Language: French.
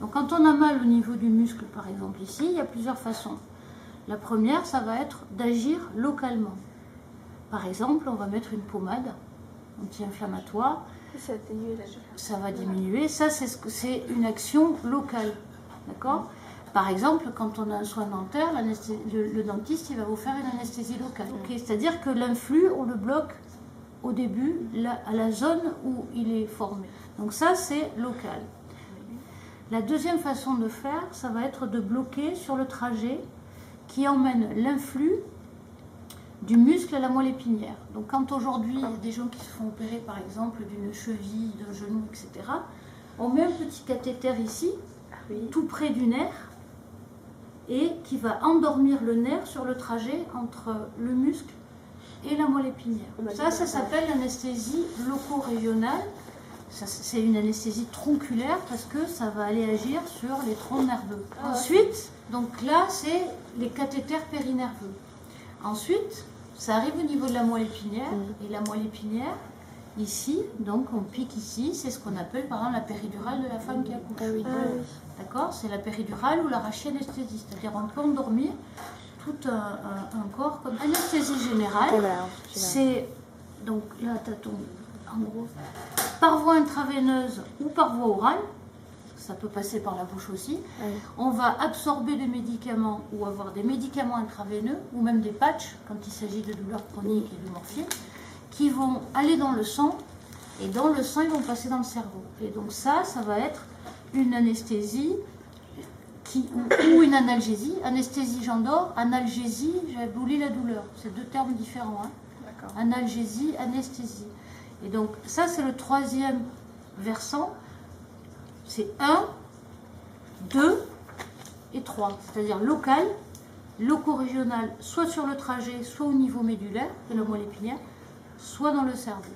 Donc quand on a mal au niveau du muscle, par exemple ici, il y a plusieurs façons. La première, ça va être d'agir localement. Par exemple, on va mettre une pommade anti-inflammatoire. Ça va diminuer. Ça, c'est une action locale. D'accord ? Par exemple, quand on a un soin dentaire, le dentiste il va vous faire une anesthésie locale. Okay, c'est-à-dire que l'influx, on le bloque au début, à la zone où il est formé. Donc ça, c'est local. La deuxième façon de faire, ça va être de bloquer sur le trajet qui emmène l'influx du muscle à la moelle épinière. Donc quand aujourd'hui, il y a des gens qui se font opérer, par exemple, d'une cheville, d'un genou, etc., on met un petit cathéter ici, tout près du nerf, et qui va endormir le nerf sur le trajet entre le muscle et la moelle épinière. Ça s'appelle l'anesthésie loco-régionale. C'est une anesthésie tronculaire parce que ça va aller agir sur les troncs nerveux. Ensuite, donc là, c'est les cathéters périnerveux. Ensuite, ça arrive au niveau de la moelle épinière. Et la moelle épinière, ici, donc on pique ici, c'est ce qu'on appelle par exemple la péridurale de la femme qui accouche. D'accord ? C'est la péridurale ou l'arraché-anesthésie. C'est-à-dire on peut endormir tout un corps comme anesthésie générale. C'est donc là, tu as ton, en gros, par voie intraveineuse ou par voie orale. Ça peut passer par la bouche aussi. On va absorber des médicaments ou avoir des médicaments intraveineux ou même des patchs quand il s'agit de douleurs chroniques et de morphine qui vont aller dans le sang et dans le sang ils vont passer dans le cerveau. Et donc ça va être une anesthésie ou une analgésie. Anesthésie, j'endors. Analgésie, j'abolis la douleur. C'est deux termes différents. Analgésie, anesthésie. Et donc ça, c'est le troisième versant. C'est 1, 2 et 3. C'est-à-dire local, loco-régional, soit sur le trajet, soit au niveau médulaire de la moelle épinière, soit dans le cerveau.